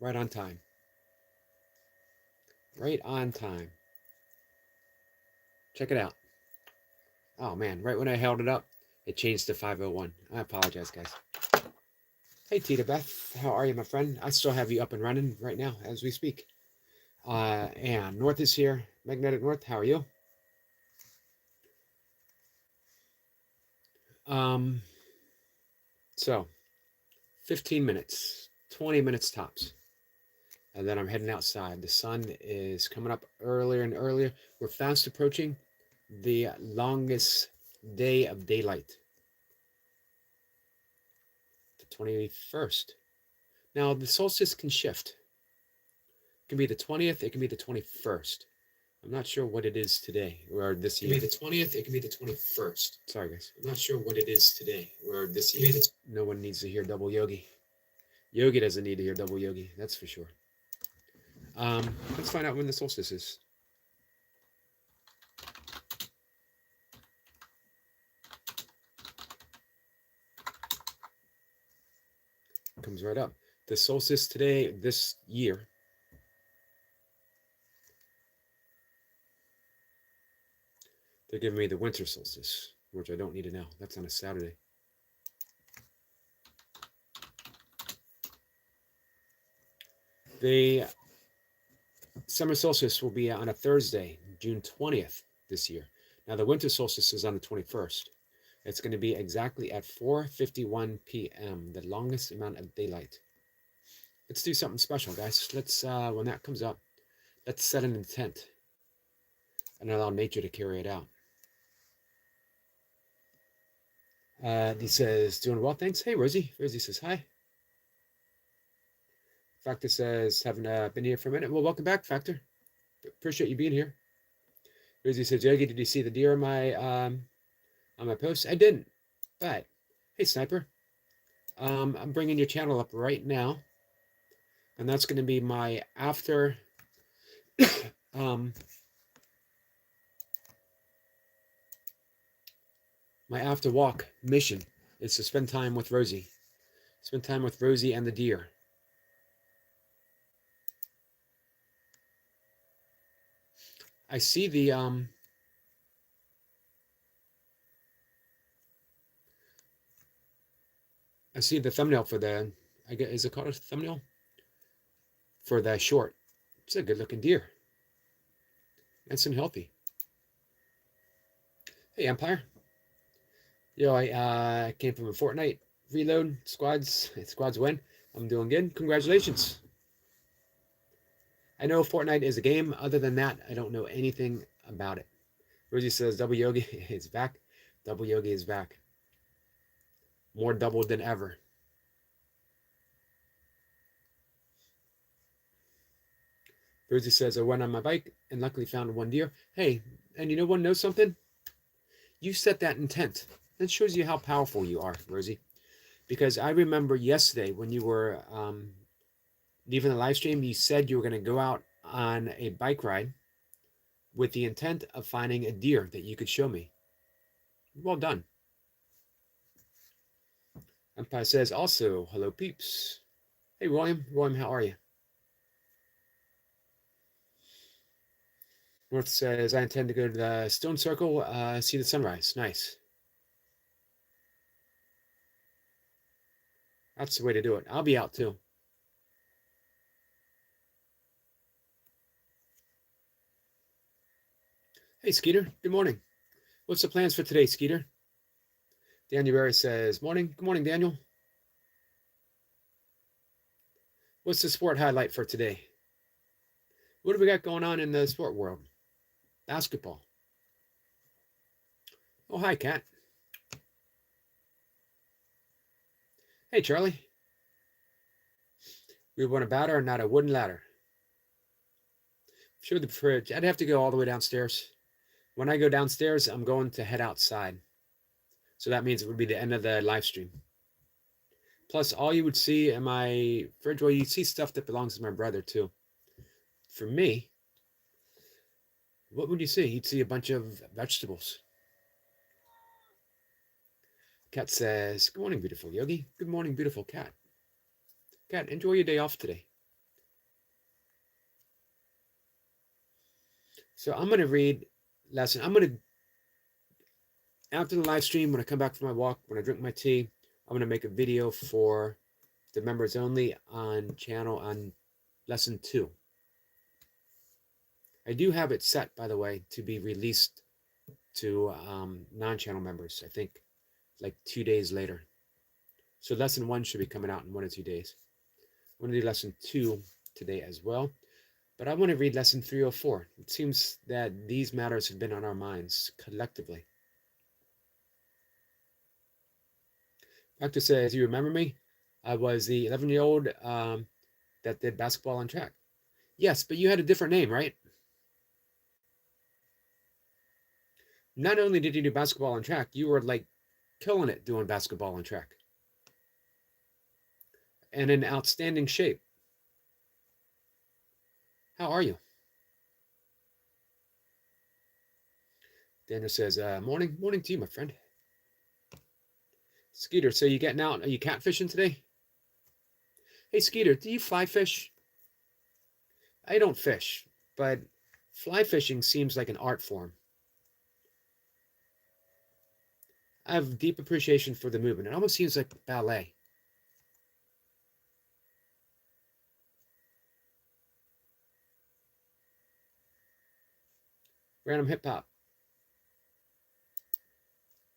Right on time. Right on time. Check it out. Oh man, right when I held it up, it changed to 5:01. I apologize, guys. Hey, Tita Beth, how are you, my friend? I still have you up and running right now as we speak. And North is here. Magnetic North, how are you? Um, so 15 minutes, 20 minutes tops. And then I'm heading outside. The sun is coming up earlier and earlier. We're fast approaching the longest day of daylight, the 21st. Now, the solstice can shift. It can be the 20th, it can be the 21st. I'm not sure what it is today or this year. It can be the 20th, it can be the 21st. Sorry, guys. I'm not sure what it is today or this year. No one needs to hear double Yogi. Yogi doesn't need to hear double Yogi, that's for sure. Let's find out when the solstice is. Comes right up. The solstice today, this year, they're giving me the winter solstice, which I don't need to know. That's on a Saturday. The summer solstice will be on a Thursday, June 20th this year. Now the winter solstice is on the 21st. It's going to be exactly at 4:51 p.m., the longest amount of daylight. Let's do something special, guys. Let's, when that comes up, let's set an intent and allow nature to carry it out. He says, doing well, thanks. Hey, Rosie. Rosie says, hi. Factor says, haven't been here for a minute. Well, welcome back, Factor. Appreciate you being here. Rosie says, Yogi, did you see the deer on my post? I didn't, but hey, Sniper. I'm bringing your channel up right now, and that's going to be my after my after walk mission is to spend time with Rosie. Spend time with Rosie and the deer. I see the thumbnail for the, I guess, is it called a thumbnail? For the short. It's a good looking deer. Nice and healthy. Hey, Empire. Yo, I came from a Fortnite reload. Squads win. I'm doing good. Congratulations. I know Fortnite is a game. Other than that, I don't know anything about it. Rosie says Double Yogi is back. Double Yogi is back. More doubled than ever. Rosie says I went on my bike and luckily found one deer. Hey, and you know what? Know something? You set that intent. That shows you how powerful you are, Rosie. Because I remember yesterday when you were leaving the live stream, you said you were going to go out on a bike ride with the intent of finding a deer that you could show me. Well done. Empire says also, hello peeps. Hey William, how are you? North says, I intend to go to the Stone Circle, see the sunrise. Nice. That's the way to do it. I'll be out too. Hey Skeeter, good morning. What's the plans for today, Skeeter? Daniel Berry says, morning. Good morning, Daniel. What's the sport highlight for today? What do we got going on in the sport world? Basketball. Oh, hi, Kat. Hey, Charlie. We want a batter and not a wooden ladder. Sure, the fridge. I'd have to go all the way downstairs. When I go downstairs, I'm going to head outside. So that means it would be the end of the live stream. Plus, all you would see in my fridge, well, you'd see stuff that belongs to my brother, too. For me, what would you see? You'd see a bunch of vegetables. Cat says, good morning, beautiful Yogi. Good morning, beautiful cat. Cat, enjoy your day off today. So I'm going to read lesson. I'm going to, after the live stream, when I come back from my walk, when I drink my tea, I'm going to make a video for the members only on channel on lesson 2. I do have it set, by the way, to be released to non-channel members, I think like 2 days later. So lesson 1 should be coming out in 1 or 2 days. I'm going to do lesson 2 today as well. But I want to read lesson 304. It seems that these matters have been on our minds collectively. Doctor says, you remember me? I was the 11-year-old that did basketball and track. Yes, but you had a different name, right? Not only did you do basketball and track, you were like killing it doing basketball and track. And in outstanding shape. How are you? Daniel says, morning to you, my friend. Skeeter, so you getting out? Are you catfishing today? Hey, Skeeter, do you fly fish? I don't fish, but fly fishing seems like an art form. I have deep appreciation for the movement. It almost seems like ballet. Random hip hop.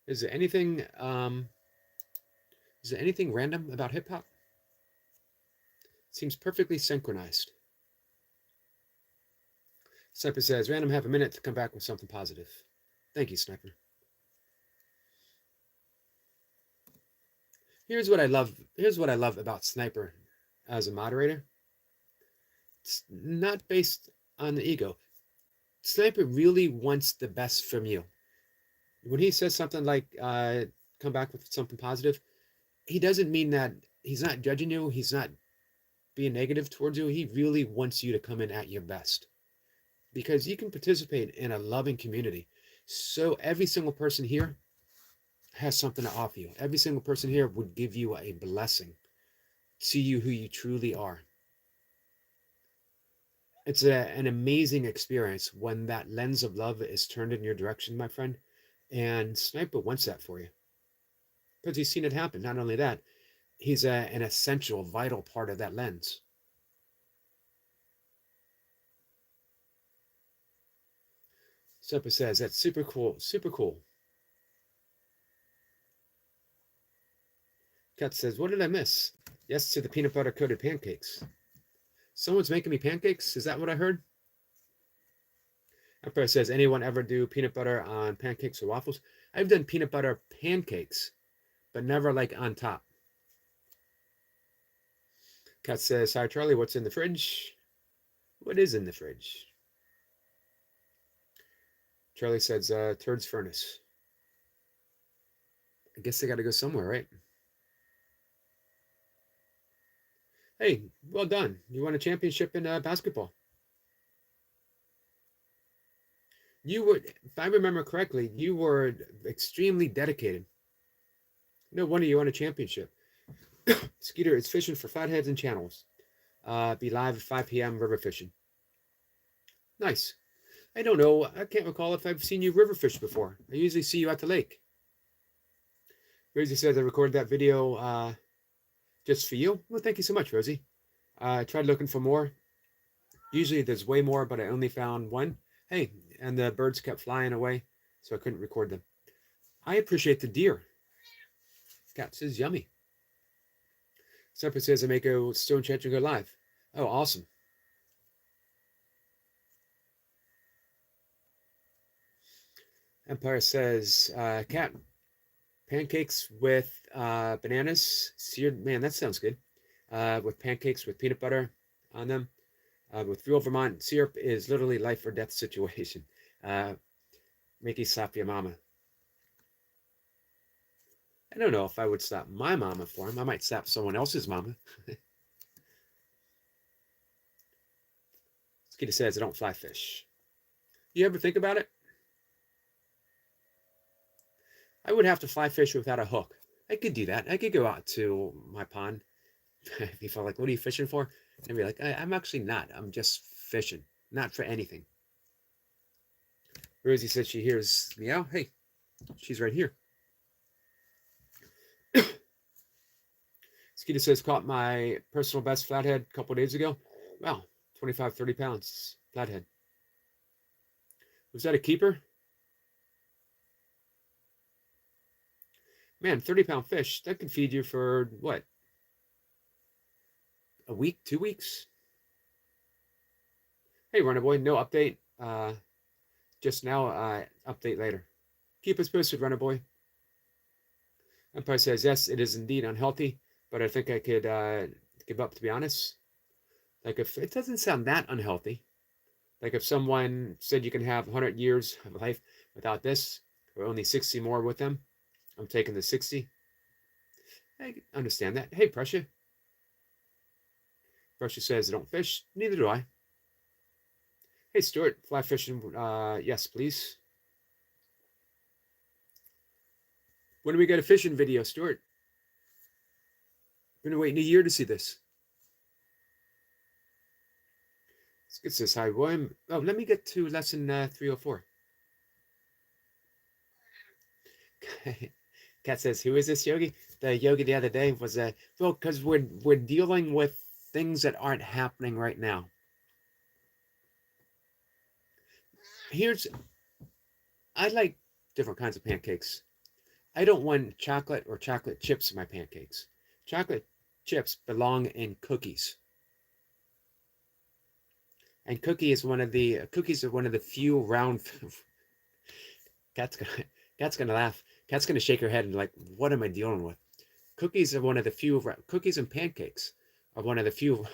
Is there anything random about hip hop? Seems perfectly synchronized. Sniper says, random, have a minute to come back with something positive. Thank you, Sniper. Here's what I love about Sniper as a moderator. It's not based on the ego. Sniper really wants the best from you. When he says something like, come back with something positive, he doesn't mean that. He's not judging you. He's not being negative towards you. He really wants you to come in at your best, because you can participate in a loving community. So every single person here has something to offer you. Every single person here would give you a blessing, see you who you truly are. It's an amazing experience when that lens of love is turned in your direction, my friend. And Sniper wants that for you, because he's seen it happen. Not only that, he's an essential, vital part of that lens. Sniper says, that's super cool, super cool. Kat says, what did I miss? Yes to the peanut butter coated pancakes. Someone's making me pancakes? Is that what I heard? Emperor says, anyone ever do peanut butter on pancakes or waffles? I've done peanut butter pancakes, but never like on top. Kat says, hi Charlie, what's in the fridge? What is in the fridge? Charlie says, Turd's furnace. I guess they got to go somewhere, right? Hey, well done. You won a championship in basketball. You were, if I remember correctly, you were extremely dedicated. No wonder you won a championship. Skeeter is fishing for flatheads and channels. Be live at 5 p.m. river fishing. Nice. I don't know. I can't recall if I've seen you river fish before. I usually see you at the lake. Rosie says I recorded that video just for you. Well, thank you so much, Rosie. I tried looking for more. Usually there's way more, but I only found one. Hey, and the birds kept flying away, so I couldn't record them. I appreciate the deer. Cat says yummy. Sniper says I make a stone chant to go live. Oh, awesome. Empire says, Cat, pancakes with bananas, seared. Man, that sounds good. With pancakes with peanut butter on them. With real Vermont syrup is literally life or death situation. Make you slap your mama. I don't know if I would slap my mama for him. I might slap someone else's mama. Skeeter says I don't fly fish. You ever think about it? I would have to fly fish without a hook. I could do that. I could go out to my pond. People are like, what are you fishing for? And I'd be like, I'm actually not. I'm just fishing. Not for anything. Rosie says she hears meow. Hey, she's right here. Skeeter says, caught my personal best flathead a couple days ago. Wow, 25, 30 pounds flathead. Was that a keeper? Man, 30-pound fish, that could feed you for what? A week, 2 weeks? Hey, Runner Boy, no update. Just now, update later. Keep us posted, Runner Boy. Empire says, yes, it is indeed unhealthy, but I think I could give up, to be honest. Like, if it doesn't sound that unhealthy, like if someone said you can have 100 years of life without this, or only 60 more with them, I'm taking the 60. I understand that. Hey, Prussia. Prussia says, I don't fish. Neither do I. Hey, Stuart, fly fishing. Yes, please. When do we get a fishing video, Stuart? Been waiting a year to see this. Let's get this. Hi, William. Oh, let me get to lesson 304. Kat says, who is this Yogi? The Yogi the other day was well, because we're dealing with things that aren't happening right now. I like different kinds of pancakes. I don't want chocolate or chocolate chips in my pancakes. Chocolate chips belong in cookies. And cookies are one of the few round. Kat's gonna laugh. Kat's gonna shake her head and like, what am I dealing with? Cookies are one of the few cookies and pancakes are one of the few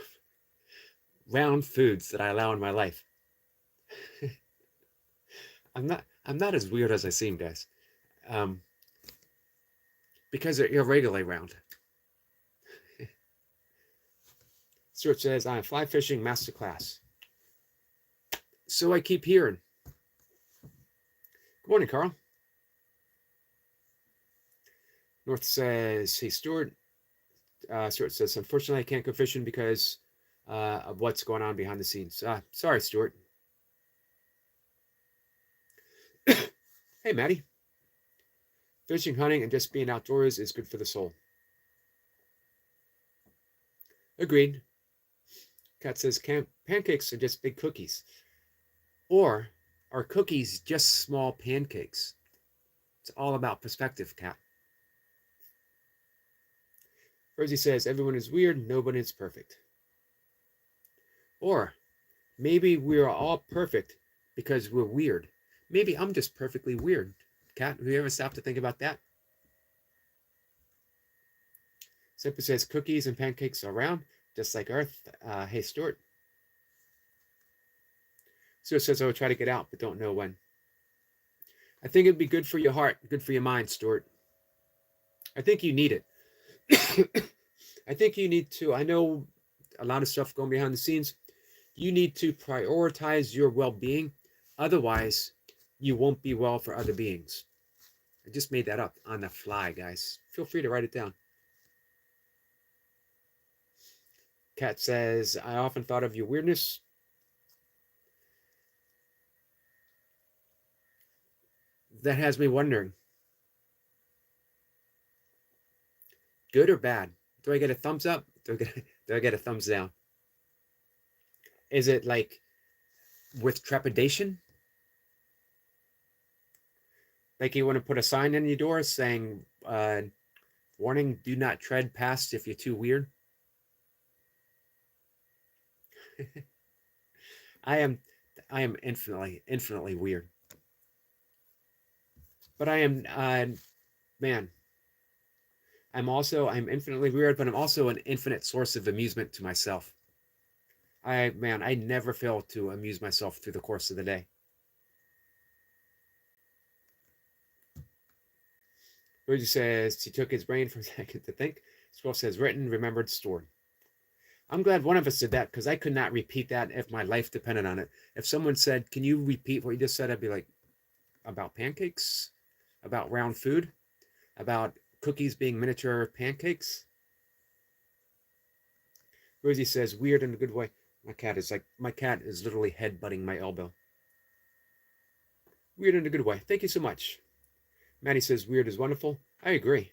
round foods that I allow in my life. I'm not as weird as I seem, guys. Because they're irregularly round. Stuart says, I'm fly fishing masterclass. So I keep hearing. Good morning, Carl. North says, hey, Stuart. Stuart says, unfortunately, I can't go fishing because of what's going on behind the scenes. Sorry, Stuart. Hey, Maddie. Fishing, hunting, and just being outdoors is good for the soul. Agreed. Kat says, pancakes are just big cookies. Or are cookies just small pancakes? It's all about perspective, Kat. Rosie says, everyone is weird, nobody is perfect. Or maybe we're all perfect because we're weird. Maybe I'm just perfectly weird. Kat, have you ever stopped to think about that? Simple says, cookies and pancakes are round, just like Earth. Hey, Stuart. Stuart says, I will try to get out, but don't know when. I think it'd be good for your heart, good for your mind, Stuart. I think you need it. I think you need to, I know a lot of stuff going behind the scenes. You need to prioritize your well-being. Otherwise, you won't be well for other beings. I just made that up on the fly, guys. Feel free to write it down. Kat says, I often thought of your weirdness. That has me wondering. Good or bad? Do I get a thumbs up? Do I get a thumbs down? Is it like with trepidation? Like you want to put a sign in your door saying, warning, do not tread past if you're too weird? I am infinitely weird. But I am, man, I'm infinitely weird, but I'm also an infinite source of amusement to myself. I never fail to amuse myself through the course of the day. Rosie says he took his brain for a second to think. Squirrel says written, remembered, stored. I'm glad one of us did that because I could not repeat that if my life depended on it. If someone said, can you repeat what you just said? I'd be like, about pancakes? About round food? About cookies being miniature pancakes? Rosie says, weird in a good way. My cat is literally headbutting my elbow. Weird in a good way. Thank you so much. Manny says weird is wonderful. I agree.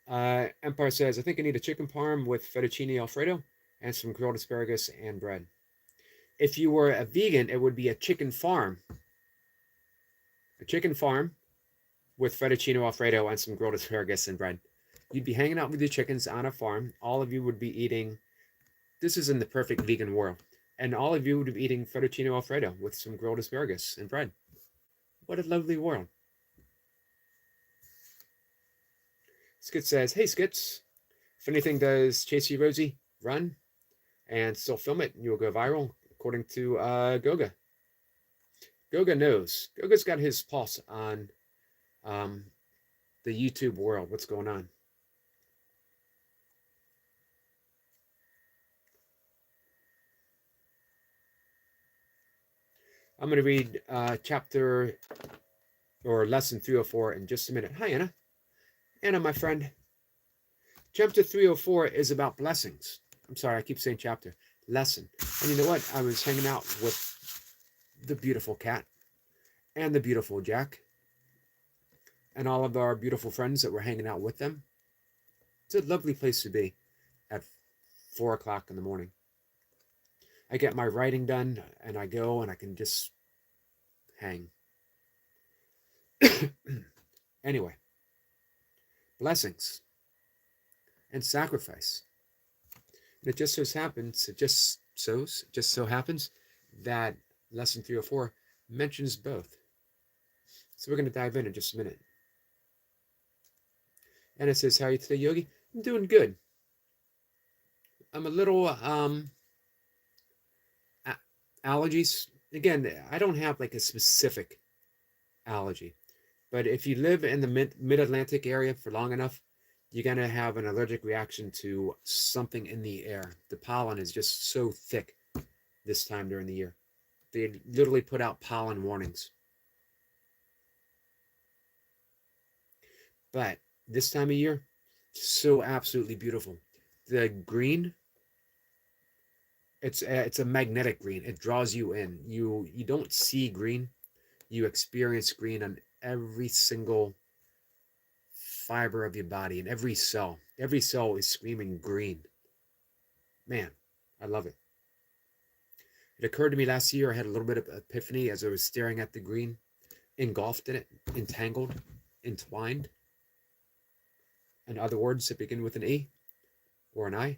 Empire says, I think I need a chicken parm with fettuccine alfredo and some grilled asparagus and bread. If you were a vegan, it would be a chicken farm. A chicken farm with fettuccine alfredo and some grilled asparagus and bread. You'd be hanging out with your chickens on a farm. All of you would be eating. This is in the perfect vegan world. And all of you would be eating fettuccine alfredo with some grilled asparagus and bread. What a lovely world. Skit says, hey, Skits. If anything does Chasey Rosie run and still film it, you'll go viral, according to Goga. Goga knows. Goga's got his pulse on the YouTube world. What's going on? I'm going to read chapter or lesson 304 in just a minute. Hi, Anna. Anna, my friend. Chapter 304 is about blessings. I'm sorry, I keep saying chapter. Lesson. And you know what? I was hanging out with the beautiful cat and the beautiful Jack and all of our beautiful friends that were hanging out with them. It's a lovely place to be at 4 o'clock in the morning. I get my writing done and I go and I can just hang. Anyway, blessings and sacrifice. And it just so happens that lesson 304 mentions both. So we're going to dive in just a minute. And it says, how are you today, Yogi? I'm doing good. I'm a little allergies. Again, I don't have like a specific allergy, but if you live in the mid-Atlantic area for long enough, you're going to have an allergic reaction to something in the air. The pollen is just so thick this time during the year. They literally put out pollen warnings. But this time of year, so absolutely beautiful. The green, it's a magnetic green. It draws you in. You don't see green, you experience green on every single fiber of your body and every cell. Every cell is screaming green. Man, I love it. It occurred to me last year, I had a little bit of epiphany as I was staring at the green, engulfed in it, entangled, entwined. In other words that begin with an E or an I.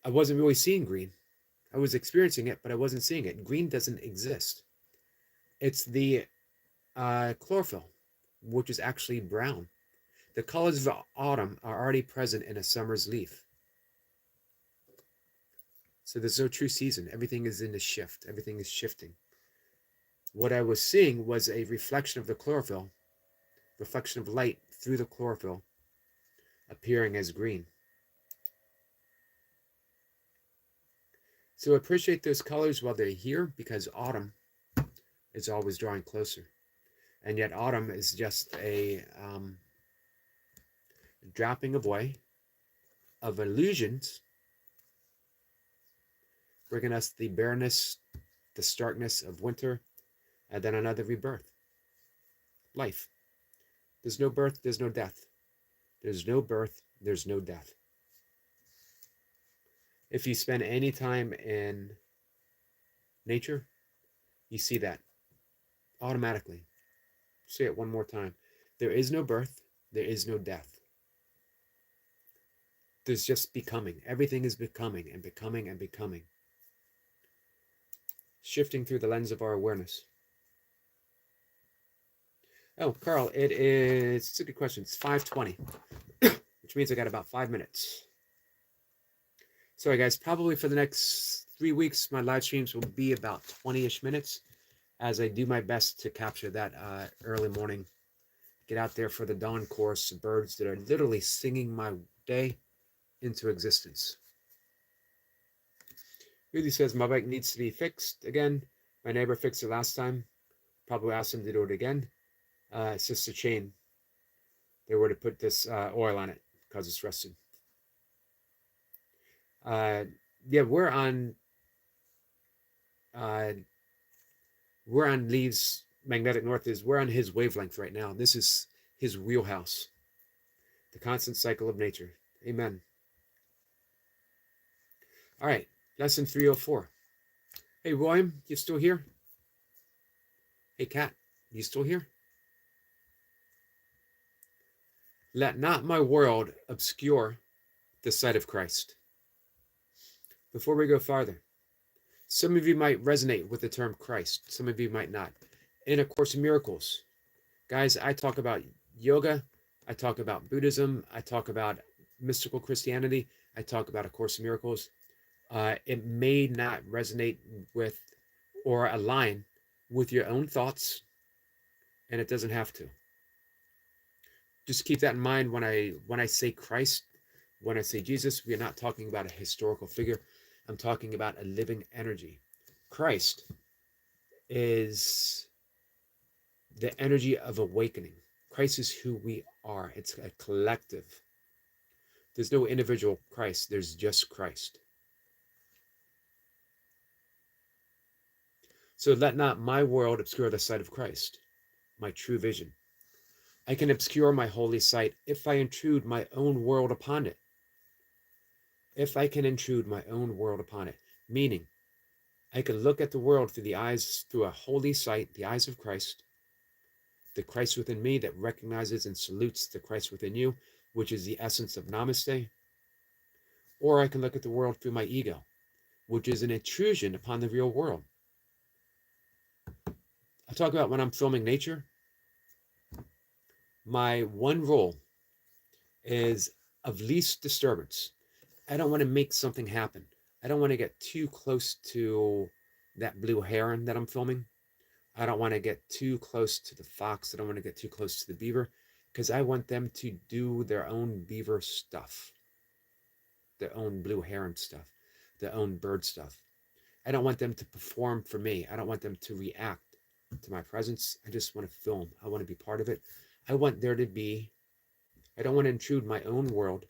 I wasn't really seeing green. I was experiencing it, but I wasn't seeing it. Green doesn't exist. It's the chlorophyll, which is actually brown. The colors of autumn are already present in a summer's leaf. So there's no true season. Everything is in a shift. Everything is shifting. What I was seeing was a reflection of the chlorophyll, reflection of light through the chlorophyll, appearing as green. So appreciate those colors while they're here, because autumn is always drawing closer. And yet autumn is just a dropping away of illusions, bringing us the bareness, the starkness of winter, and then another rebirth. Life. There's no birth, there's no death. There's no birth, there's no death. If you spend any time in nature, you see that automatically. Say it one more time. There is no birth, there is no death. There's just becoming. Everything is becoming and becoming and becoming. Shifting through the lens of our awareness. Oh, Carl, it's a good question. It's 5:20, which means I got about 5 minutes. Sorry, guys, probably for the next 3 weeks, my live streams will be about 20-ish minutes as I do my best to capture that early morning. Get out there for the dawn chorus of birds that are literally singing my day into existence. Rudy says, my bike needs to be fixed again. My neighbor fixed it last time. Probably asked him to do it again. It's just a chain. They were to put this oil on it because it's rusted. Uh, yeah, uh, we're on Lee's magnetic north. We're on his wavelength right now. This is his wheelhouse, the constant cycle of nature. Amen. All right, lesson 304. Hey, William, you still here? Hey, Kat, you still here? Let not my world obscure the sight of Christ. Before we go farther, some of you might resonate with the term Christ. Some of you might not. In A Course in Miracles, guys, I talk about yoga. I talk about Buddhism. I talk about mystical Christianity. I talk about A Course in Miracles. It may not resonate with or align with your own thoughts, and it doesn't have to. Just keep that in mind when I say Christ, when I say Jesus, we are not talking about a historical figure. I'm talking about a living energy. Christ is the energy of awakening. Christ is who we are. It's a collective. There's no individual Christ. There's just Christ. So let not my world obscure the sight of Christ, my true vision. I can obscure my holy sight if I intrude my own world upon it. If I can intrude my own world upon it, meaning I can look at the world through a holy sight, the eyes of Christ, the Christ within me that recognizes and salutes the Christ within you, which is the essence of Namaste. Or I can look at the world through my ego, which is an intrusion upon the real world. I talk about when I'm filming nature, my one rule is of least disturbance. I don't want to make something happen. I don't want to get too close to that blue heron that I'm filming. I don't want to get too close to the fox. I don't want to get too close to the beaver because I want them to do their own beaver stuff, their own blue heron stuff, their own bird stuff. I don't want them to perform for me. I don't want them to react to my presence. I just want to film. I want to be part of it. I want there to be, I don't want to intrude my own world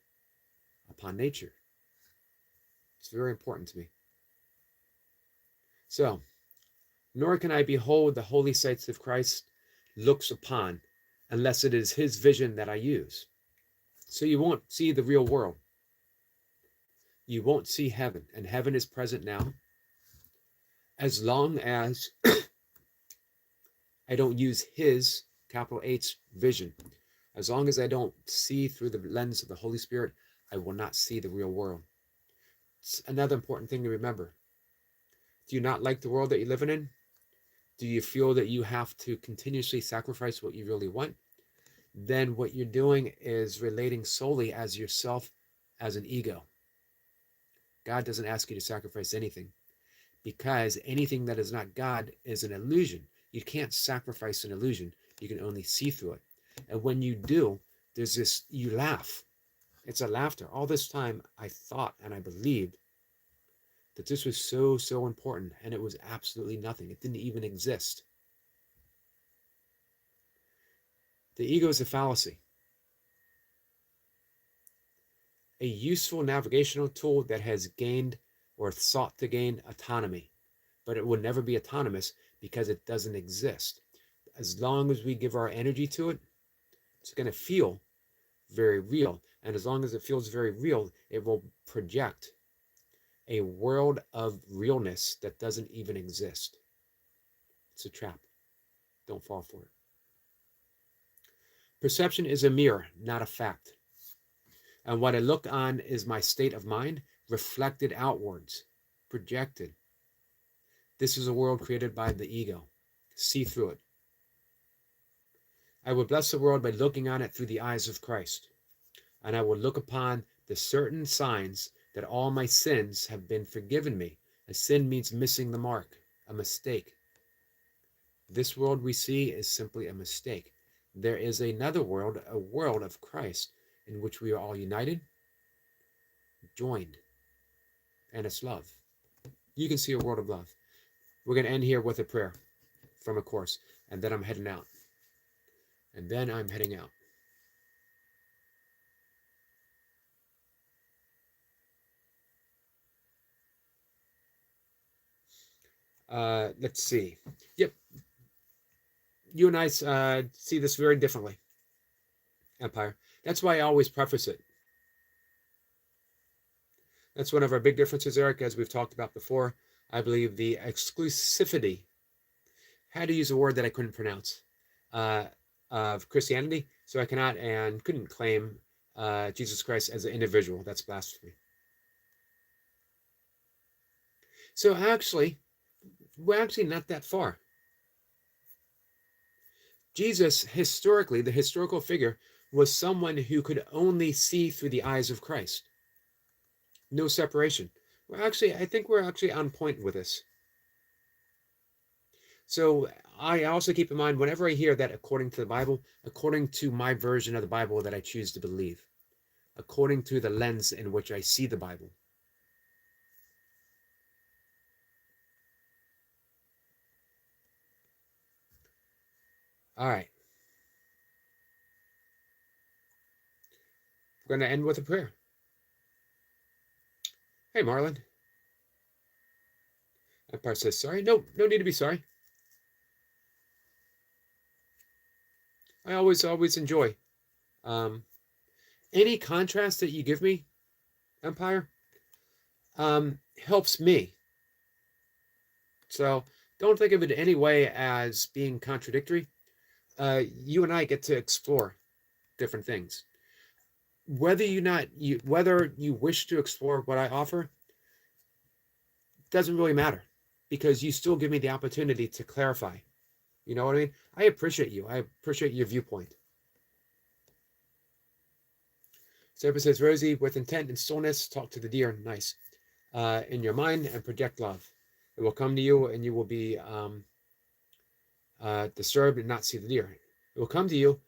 upon nature. It's very important to me. So, nor can I behold the holy sights of Christ looks upon unless it is his vision that I use. So you won't see the real world. You won't see heaven, and heaven is present now. As long as I don't use his, capital H, vision, as long as I don't see through the lens of the Holy Spirit, I will not see the real world. It's another important thing to remember. Do you not like the world that you're living in? Do you feel that you have to continuously sacrifice what you really want? Then what you're doing is relating solely as yourself, as an ego. God doesn't ask you to sacrifice anything because anything that is not God is an illusion. You can't sacrifice an illusion. You can only see through it. And when you do, there's this, you laugh. It's a laughter. All this time I thought and I believed that this was so, so important, and it was absolutely nothing. It didn't even exist. The ego is a fallacy, a useful navigational tool that has gained or sought to gain autonomy, but it will never be autonomous because it doesn't exist. As long as we give our energy to it, it's going to feel very real. And as long as it feels very real, it will project a world of realness that doesn't even exist. It's a trap. Don't fall for it. Perception is a mirror, not a fact. And what I look on is my state of mind reflected outwards, projected. This is a world created by the ego. See through it. I will bless the world by looking on it through the eyes of Christ. And I will look upon the certain signs that all my sins have been forgiven me. A sin means missing the mark, a mistake. This world we see is simply a mistake. There is another world, a world of Christ, in which we are all united, joined, and it's love. You can see a world of love. We're going to end here with a prayer from A Course, and then I'm heading out. Let's see. Yep, you and I see this very differently, Empire. That's why I always preface it. That's one of our big differences, Eric, as we've talked about before. I believe the exclusivity, how to use a word that I couldn't pronounce, uh, of Christianity, so I cannot and couldn't claim Jesus Christ as an individual. That's blasphemy. So actually, we're actually not that far. Jesus, historically, the historical figure, was someone who could only see through the eyes of Christ. No separation. I think we're actually on point with this. So I also keep in mind, whenever I hear that according to the Bible, according to my version of the Bible that I choose to believe, according to the lens in which I see the Bible. All right. We're going to end with a prayer. Hey, Marlon. Empire says sorry. No need to be sorry. I always enjoy any contrast that you give me, Empire, helps me. So don't think of it in any way as being contradictory. You and I get to explore different things. Whether you wish to explore what I offer doesn't really matter, because you still give me the opportunity to clarify. You know what I mean? I appreciate you. I appreciate your viewpoint. Sarah says, Rosie, with intent and stillness, talk to the deer. Nice. In your mind and project love. It will come to you and you will be disturbed and not see the deer. It will come to you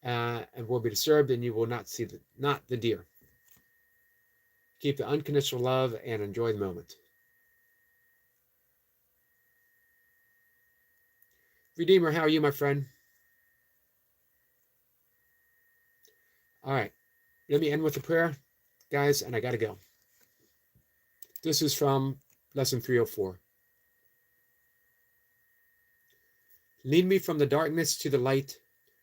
and will be disturbed and you will not see not the deer. Keep the unconditional love and enjoy the moment. Redeemer, how are you, my friend? All right. Let me end with a prayer, guys, and I got to go. This is from lesson 304. Lead me from the darkness to the light,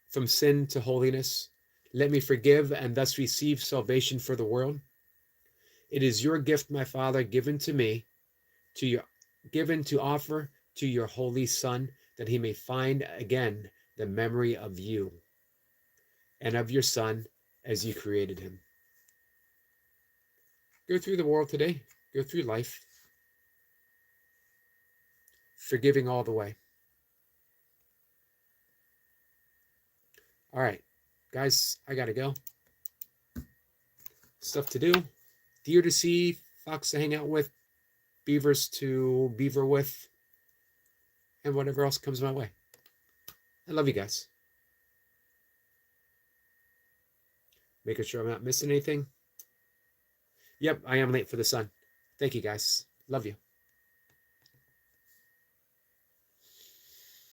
from sin to holiness. Let me forgive and thus receive salvation for the world. It is your gift, my Father, given to me, given to offer to your holy Son, that he may find again the memory of you and of your Son as you created him. Go through the world today, go through life, forgiving all the way. All right, guys, I gotta go. Stuff to do. Deer to see, fox to hang out with, beavers to beaver with, and whatever else comes my way. I love you guys. Making sure I'm not missing anything. Yep, I am late for the sun. Thank you, guys. Love you.